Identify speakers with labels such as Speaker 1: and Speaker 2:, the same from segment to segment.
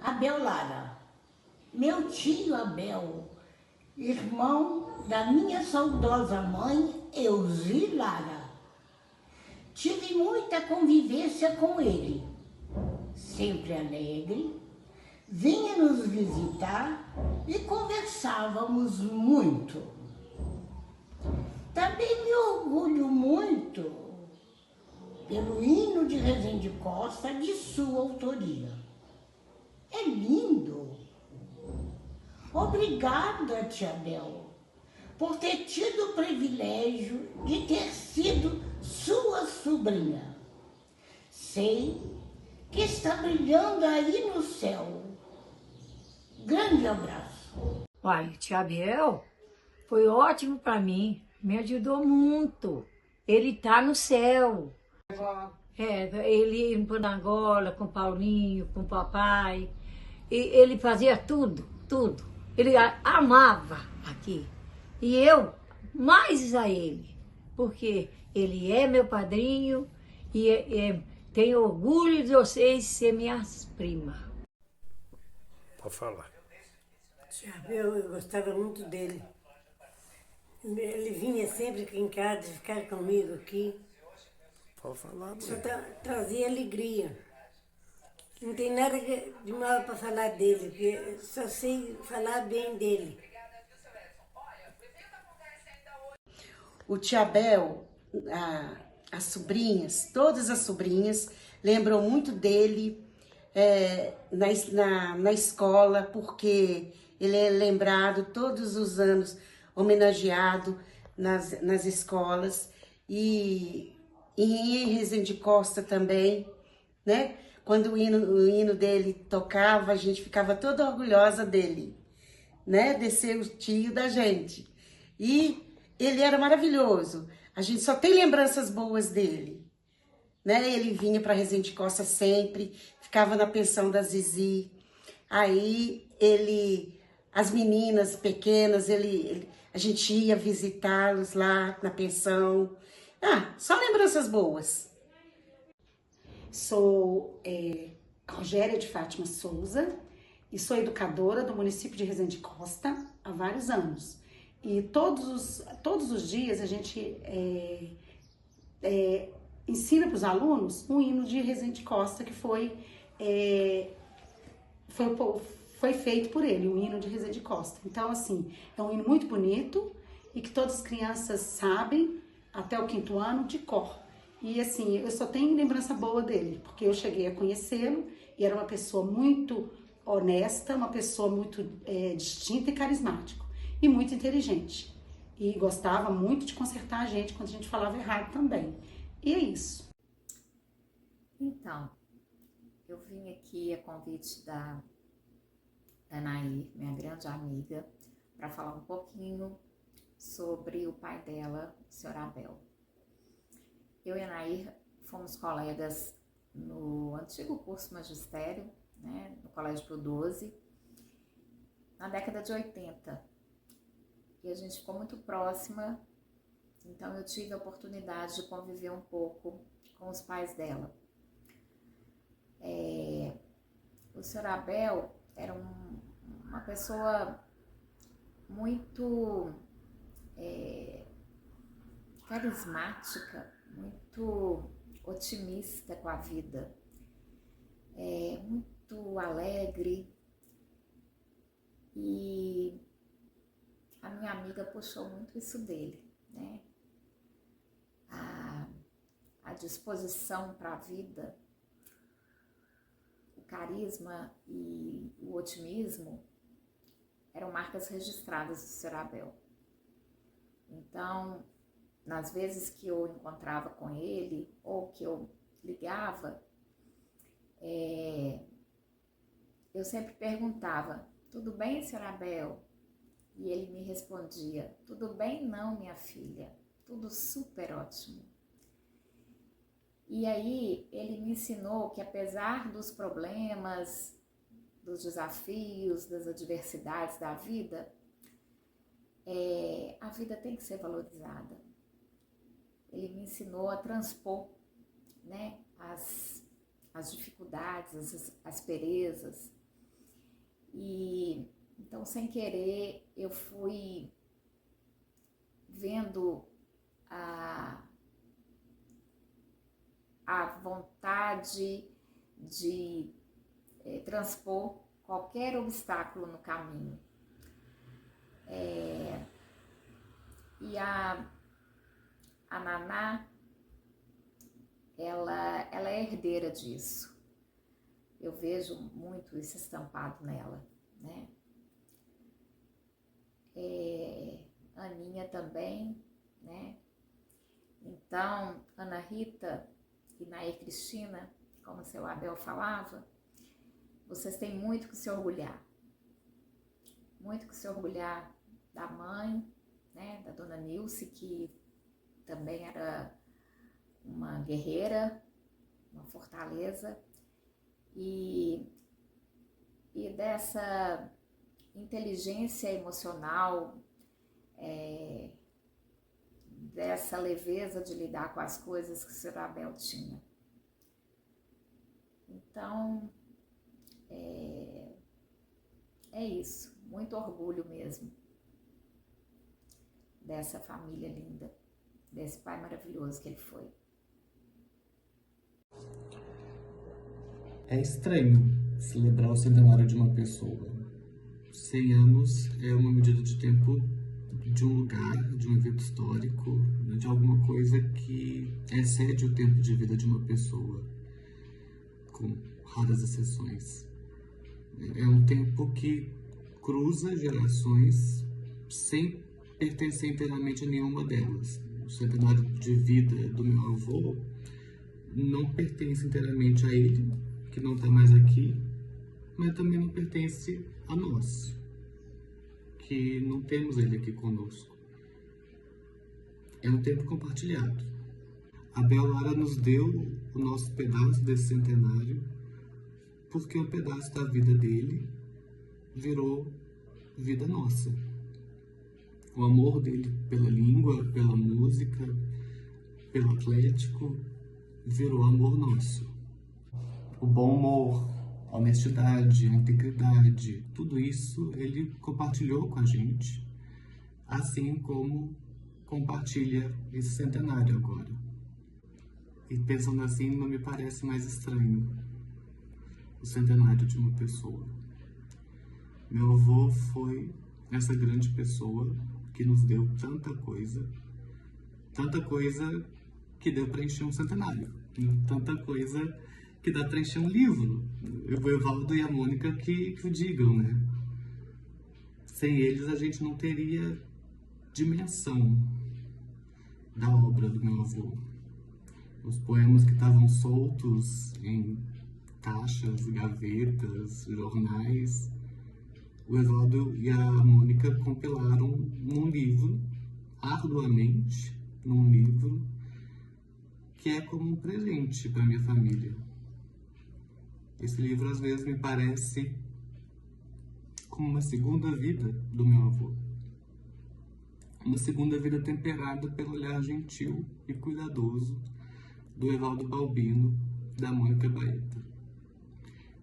Speaker 1: Abel Lara, meu tio Abel, irmão da minha saudosa mãe Elzi Lara. Tive muita convivência com ele, sempre alegre, vinha nos visitar e conversávamos muito. Também me orgulho muito pelo hino de Rezende Costa de sua autoria. É lindo. Obrigada, tia Bel, por ter tido o privilégio de ter sido sua sobrinha. Sei que está brilhando aí no céu. Grande abraço.
Speaker 2: Olha, tia Bel foi ótimo para mim, me ajudou muito. Ele tá no céu. Ele ia na Angola com o Paulinho, com o papai. E ele fazia tudo, tudo. Ele amava aqui. E eu, mais a ele, porque ele é meu padrinho e tenho orgulho de vocês ser minhas primas.
Speaker 3: Pode falar.
Speaker 4: Eu gostava muito dele. Ele vinha sempre aqui em casa ficar comigo aqui.
Speaker 3: Pode falar,
Speaker 4: Só
Speaker 3: mãe.
Speaker 4: trazia alegria. Não tem nada de mal para falar dele, porque só sei falar bem dele.
Speaker 5: O tia Bel, as sobrinhas, todas as sobrinhas, lembram muito dele na escola, porque ele é lembrado todos os anos, homenageado nas escolas. E em Rezende Costa também, né? Quando o hino dele tocava, a gente ficava toda orgulhosa dele, né? De ser o tio da gente. E ele era maravilhoso. A gente só tem lembranças boas dele, né? Ele vinha para Rezende Costa sempre, ficava na pensão da Zizi. Aí as meninas pequenas, a gente ia visitá-los lá na pensão. Só lembranças boas. Sou Rogéria de Fátima Souza e sou educadora do município de Rezende Costa há vários anos. E todos os dias a gente ensina para os alunos um hino de Rezende Costa que foi feito por ele, o hino de Rezende Costa. Então, assim, é um hino muito bonito e que todas as crianças sabem, até o 5º ano, de cor. E, assim, eu só tenho lembrança boa dele, porque eu cheguei a conhecê-lo e era uma pessoa muito honesta, uma pessoa muito distinta e carismática, e muito inteligente. E gostava muito de consertar a gente quando a gente falava errado também. E é isso.
Speaker 6: Então, eu vim aqui a convite da Nair, minha grande amiga, para falar um pouquinho sobre o pai dela, o Sr. Abel. Eu e a Nair fomos colegas no antigo curso magistério, né, no Colégio Pio 12, na década de 80. E a gente ficou muito próxima, então eu tive a oportunidade de conviver um pouco com os pais dela. O Sr. Abel era uma pessoa muito carismática, muito otimista com a vida, muito alegre, e a minha amiga puxou muito isso dele, né? A disposição para a vida, o carisma e o otimismo eram marcas registradas do Sr. Abel. Então, nas vezes que eu encontrava com ele ou que eu ligava, eu sempre perguntava: tudo bem, Sr. Abel? E ele me respondia: tudo bem não, minha filha, tudo super ótimo. E aí ele me ensinou que, apesar dos problemas, dos desafios, das adversidades da vida, a vida tem que ser valorizada. Ele me ensinou a transpor, né, as dificuldades, as asperezas, E então, sem querer, eu fui vendo a vontade de transpor qualquer obstáculo no caminho. E a Naná, ela é herdeira disso. Eu vejo muito isso estampado nela, né? Aninha também, né? Então, Ana Rita e Nair Cristina, como o seu Abel falava, vocês têm muito que se orgulhar. Muito que se orgulhar da mãe, né? Da dona Nilce, que também era uma guerreira, uma fortaleza, e dessa inteligência emocional, dessa leveza de lidar com as coisas que o Sr. Abel tinha. Então, é isso, muito orgulho mesmo dessa família linda, desse pai maravilhoso que ele foi.
Speaker 7: É estranho celebrar o centenário de uma pessoa. 100 anos é uma medida de tempo de um lugar, de um evento histórico, de alguma coisa que excede o tempo de vida de uma pessoa, com raras exceções. É um tempo que cruza gerações sem pertencer inteiramente a nenhuma delas. O centenário de vida do meu avô não pertence inteiramente a ele, que não está mais aqui, mas também não pertence a nós, que não temos ele aqui conosco. É um tempo compartilhado. A Bel Lara nos deu o nosso pedaço desse centenário, porque um pedaço da vida dele virou vida nossa. O amor dele pela língua, pela música, pelo Atlético, virou amor nosso. O bom humor, a honestidade, a integridade, tudo isso ele compartilhou com a gente, assim como compartilha esse centenário agora. E pensando assim, não me parece mais estranho o centenário de uma pessoa. Meu avô foi essa grande pessoa que nos deu tanta coisa que deu para encher um centenário, tanta coisa que dá para encher um livro. O Evaldo e a Mônica que o digam, né? Sem eles a gente não teria dimensão da obra do meu avô. Os poemas que estavam soltos em caixas, gavetas, jornais, o Evaldo e a Mônica compilaram num livro, arduamente, num livro que é como um presente para minha família. Esse livro às vezes me parece como uma segunda vida do meu avô. Uma segunda vida temperada pelo olhar gentil e cuidadoso do Evaldo Balbino, da Mônica Baeta.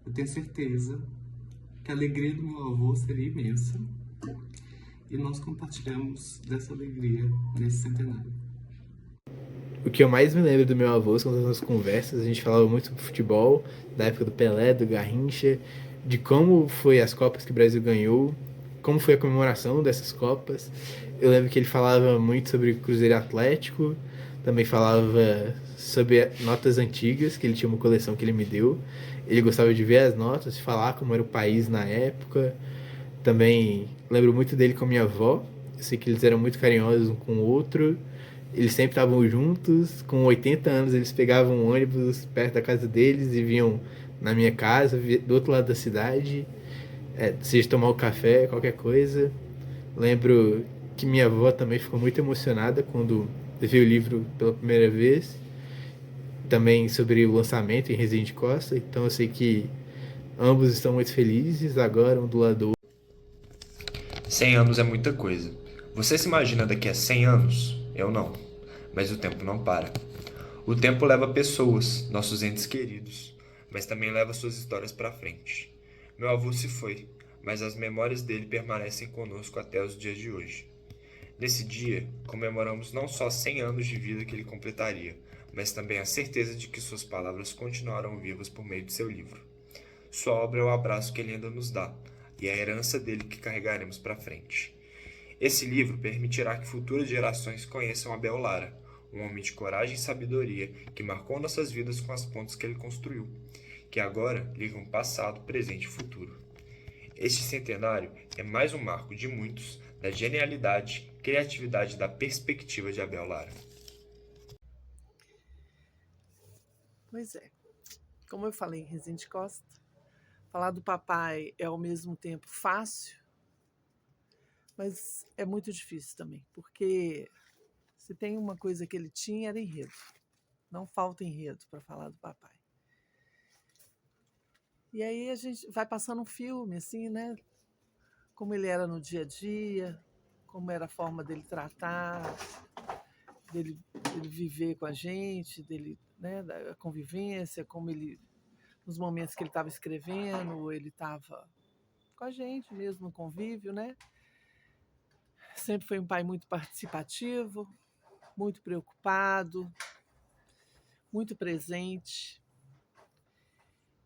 Speaker 7: Eu tenho certeza que a alegria do meu avô seria imensa e nós compartilhamos dessa alegria nesse centenário.
Speaker 8: O que eu mais me lembro do meu avô são as nossas conversas. A gente falava muito sobre futebol, da época do Pelé, do Garrincha, de como foi as Copas que o Brasil ganhou, como foi a comemoração dessas Copas. Eu lembro que ele falava muito sobre Cruzeiro e Atlético, também falava sobre notas antigas, que ele tinha uma coleção que ele me deu. Ele gostava de ver as notas, de falar como era o país na época. Também lembro muito dele com a minha avó. Eu sei que eles eram muito carinhosos um com o outro. Eles sempre estavam juntos. Com 80 anos, eles pegavam um ônibus perto da casa deles e vinham na minha casa, do outro lado da cidade, seja tomar um café, qualquer coisa. Lembro que minha avó também ficou muito emocionada quando viu o livro pela primeira vez. Também sobre o lançamento em Resende Costa. Então eu sei que ambos estão muito felizes agora, um do lado do outro.
Speaker 9: 100 anos é muita coisa. Você se imagina daqui a 100 anos? Eu não. Mas o tempo não para. O tempo leva pessoas, nossos entes queridos, mas também leva suas histórias para frente. Meu avô se foi, mas as memórias dele permanecem conosco até os dias de hoje. Nesse dia, comemoramos não só 100 anos de vida que ele completaria, mas também a certeza de que suas palavras continuarão vivas por meio de seu livro. Sua obra é o abraço que ele ainda nos dá, e a herança dele que carregaremos para frente. Esse livro permitirá que futuras gerações conheçam Abel Lara, um homem de coragem e sabedoria que marcou nossas vidas com as pontes que ele construiu, que agora ligam passado, presente e futuro. Este centenário é mais um marco de muitos da genialidade, criatividade e da perspectiva de Abel Lara.
Speaker 10: Pois é, como eu falei em Rezende Costa, falar do papai é ao mesmo tempo fácil, mas é muito difícil também, porque se tem uma coisa que ele tinha era enredo. Não falta enredo para falar do papai. E aí a gente vai passando um filme, assim, né? Como ele era no dia a dia, como era a forma dele tratar, dele viver com a gente, dele, né, da convivência, como ele, nos momentos que ele estava escrevendo, ele estava com a gente mesmo no convívio, né? Sempre foi um pai muito participativo, muito preocupado, muito presente.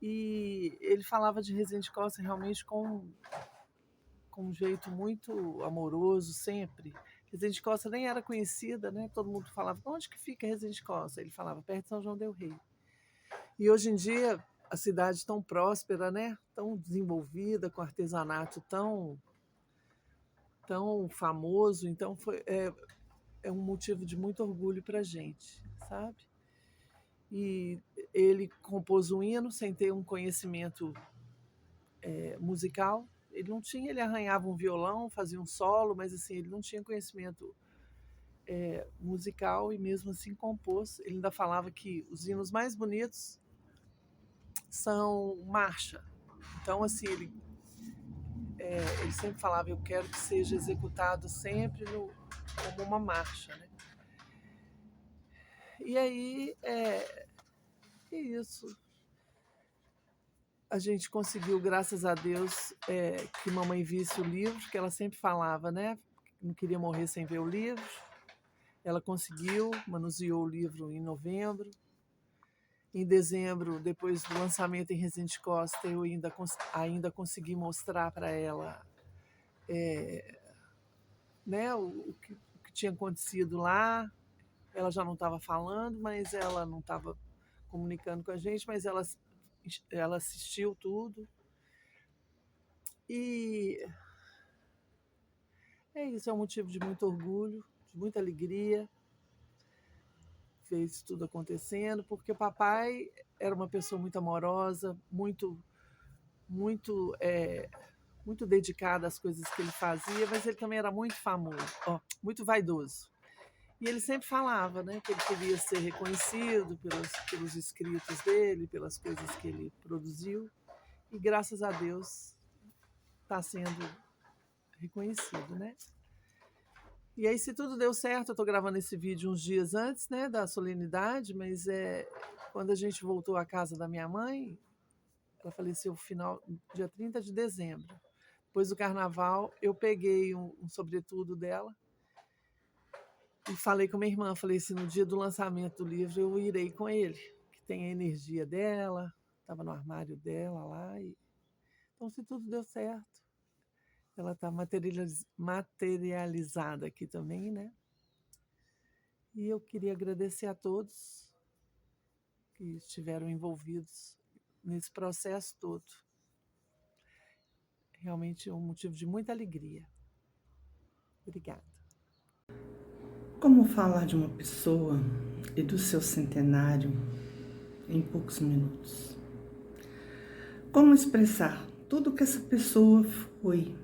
Speaker 10: E ele falava de Rezende Costa realmente com um jeito muito amoroso, sempre. Rezende Costa nem era conhecida, né? Todo mundo falava, onde que fica Rezende Costa? Ele falava, perto de São João del Rei. E hoje em dia, a cidade tão próspera, né? Tão desenvolvida, com artesanato tão famoso, então é um motivo de muito orgulho para a gente, sabe? E ele compôs um hino sem ter um conhecimento musical. Ele não tinha, ele arranhava um violão, fazia um solo, mas assim, ele não tinha conhecimento musical e mesmo assim compôs. Ele ainda falava que os hinos mais bonitos são marcha. Então, assim, ele sempre falava, eu quero que seja executado sempre como uma marcha, né? E aí, é isso. A gente conseguiu, graças a Deus, que mamãe visse o livro, que ela sempre falava, né? Não queria morrer sem ver o livro. Ela conseguiu, manuseou o livro em novembro. Em dezembro, depois do lançamento em Rezende Costa, eu ainda consegui mostrar para ela né, o que tinha acontecido lá. Ela já não estava falando, mas ela não estava comunicando com a gente, mas ela assistiu tudo. E isso, é um motivo de muito orgulho, de muita alegria. Fez tudo acontecendo, porque o papai era uma pessoa muito amorosa, muito dedicada às coisas que ele fazia, mas ele também era muito famoso, muito vaidoso. E ele sempre falava, né, que ele queria ser reconhecido pelos escritos dele, pelas coisas que ele produziu, e graças a Deus está sendo reconhecido, né? E aí, se tudo deu certo, eu estou gravando esse vídeo uns dias antes, né, da solenidade, mas quando a gente voltou à casa da minha mãe, ela faleceu dia 30 de dezembro. Depois do carnaval, eu peguei um sobretudo dela e falei com minha irmã, falei assim, no dia do lançamento do livro eu irei com ele, que tem a energia dela, estava no armário dela lá. Então, se tudo deu certo, ela está materializada aqui também, né? E eu queria agradecer a todos que estiveram envolvidos nesse processo todo. Realmente é um motivo de muita alegria. Obrigada.
Speaker 11: Como falar de uma pessoa e do seu centenário em poucos minutos? Como expressar tudo que essa pessoa foi?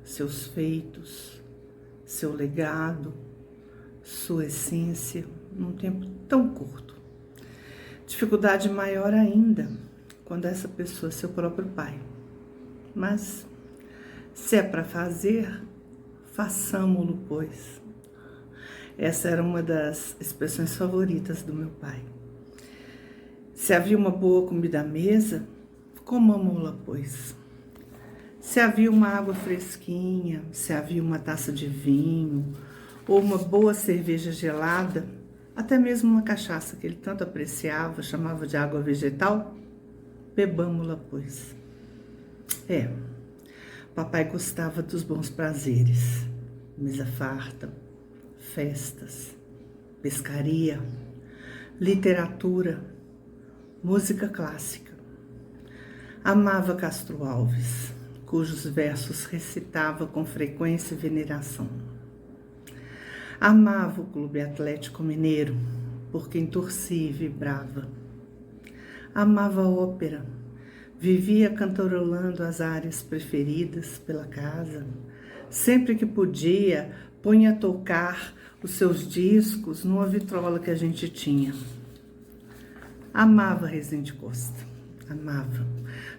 Speaker 11: Seus feitos, seu legado, sua essência, num tempo tão curto. Dificuldade maior ainda quando essa pessoa é seu próprio pai. Mas, se é para fazer, façamo-lo, pois. Essa era uma das expressões favoritas do meu pai. Se havia uma boa comida à mesa, comamo-la, pois. Se havia uma água fresquinha, se havia uma taça de vinho ou uma boa cerveja gelada, até mesmo uma cachaça que ele tanto apreciava, chamava de água vegetal, bebamo-la, pois. Papai gostava dos bons prazeres, mesa farta, festas, pescaria, literatura, música clássica. Amava Castro Alves, cujos versos recitava com frequência e veneração. Amava o Clube Atlético Mineiro, por quem torcia e vibrava. Amava a ópera, vivia cantarolando as áreas preferidas pela casa. Sempre que podia, punha a tocar os seus discos numa vitrola que a gente tinha. Amava Rezende Costa, amava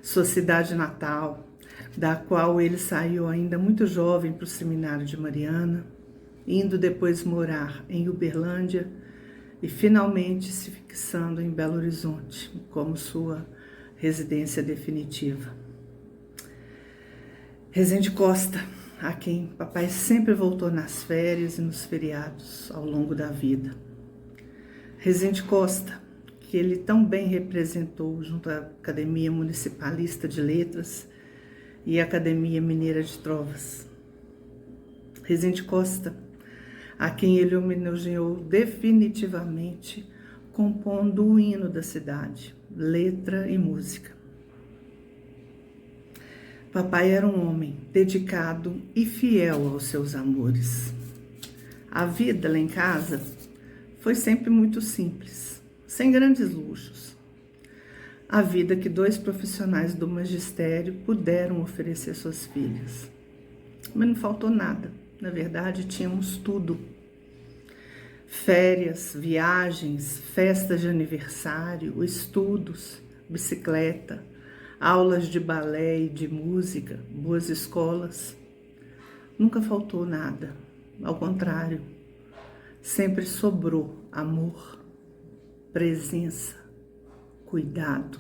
Speaker 11: sua cidade natal, da qual ele saiu ainda muito jovem para o seminário de Mariana, indo depois morar em Uberlândia e finalmente se fixando em Belo Horizonte como sua residência definitiva. Rezende Costa, a quem papai sempre voltou nas férias e nos feriados ao longo da vida. Rezende Costa, que ele tão bem representou junto à Academia Municipalista de Letras e à Academia Mineira de Trovas. Rezende Costa, a quem ele homenageou definitivamente, compondo o hino da cidade, letra e música. Papai era um homem dedicado e fiel aos seus amores. A vida lá em casa foi sempre muito simples, sem grandes luxos. A vida que 2 profissionais do magistério puderam oferecer às suas filhas. Mas não faltou nada. Na verdade, tínhamos tudo. Férias, viagens, festas de aniversário, estudos, bicicleta, aulas de balé e de música, boas escolas. Nunca faltou nada. Ao contrário, sempre sobrou amor, presença, cuidado.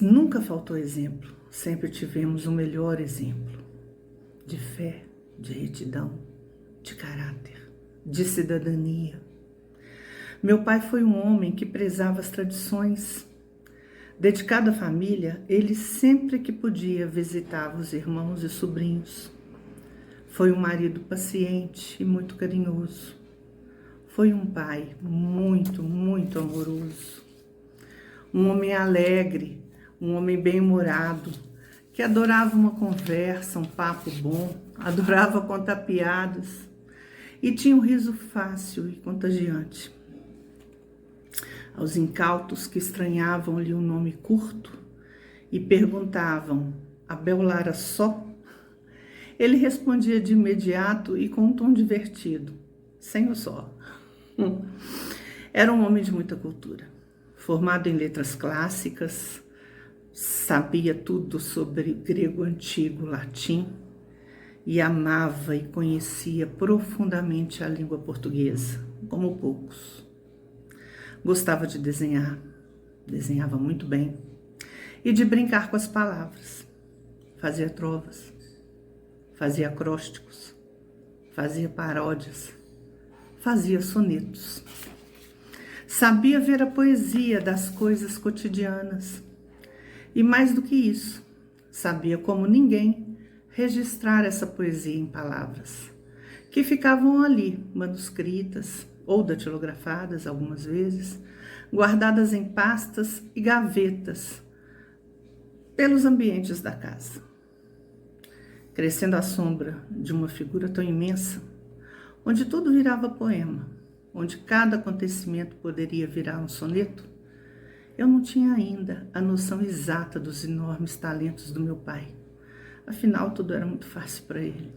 Speaker 11: Nunca faltou exemplo. Sempre tivemos o melhor exemplo. De fé, de retidão, de caráter, de cidadania. Meu pai foi um homem que prezava as tradições. Dedicado à família, ele sempre que podia visitava os irmãos e sobrinhos. Foi um marido paciente e muito carinhoso. Foi um pai muito, muito amoroso. Um homem alegre, um homem bem-humorado, que adorava uma conversa, um papo bom, adorava contar piadas e tinha um riso fácil e contagiante. Aos incautos que estranhavam-lhe um nome curto e perguntavam: Abel Lara só? Ele respondia de imediato e com um tom divertido: sem o só. Era um homem de muita cultura, formado em letras clássicas, sabia tudo sobre grego antigo, latim, e amava e conhecia profundamente a língua portuguesa, como poucos. Gostava de desenhar, desenhava muito bem, e de brincar com as palavras. Fazia trovas, fazia acrósticos, fazia paródias, fazia sonetos. Sabia ver a poesia das coisas cotidianas. E mais do que isso, sabia como ninguém registrar essa poesia em palavras, que ficavam ali, manuscritas ou datilografadas algumas vezes, guardadas em pastas e gavetas pelos ambientes da casa. Crescendo à sombra de uma figura tão imensa, onde tudo virava poema, onde cada acontecimento poderia virar um soneto, eu não tinha ainda a noção exata dos enormes talentos do meu pai. Afinal, tudo era muito fácil para ele.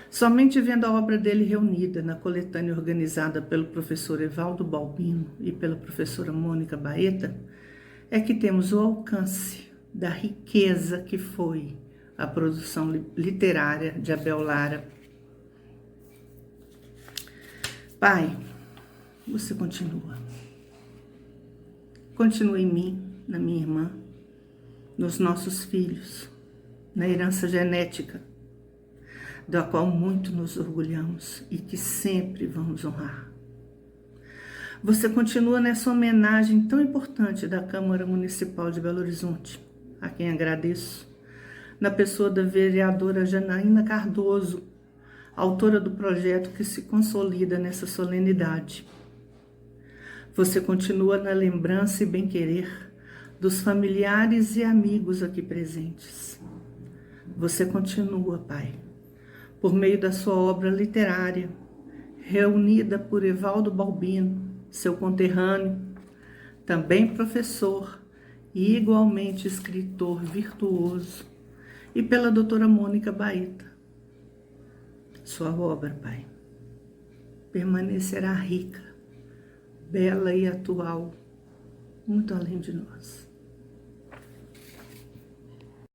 Speaker 11: Somente vendo a obra dele reunida na coletânea organizada pelo professor Evaldo Balbino e pela professora Mônica Baeta, é que temos o alcance da riqueza que foi a produção literária de Abel Lara. Pai, você continua. Continua em mim, na minha irmã, nos nossos filhos, na herança genética, da qual muito nos orgulhamos e que sempre vamos honrar. Você continua nessa homenagem tão importante da Câmara Municipal de Belo Horizonte, a quem agradeço, na pessoa da vereadora Janaína Cardoso, autora do projeto que se consolida nessa solenidade. Você continua na lembrança e bem-querer dos familiares e amigos aqui presentes. Você continua, Pai, por meio da sua obra literária, reunida por Evaldo Balbino, seu conterrâneo, também professor e igualmente escritor virtuoso, e pela doutora Mônica Baeta. Sua obra, Pai, permanecerá rica, bela e atual, muito além de nós.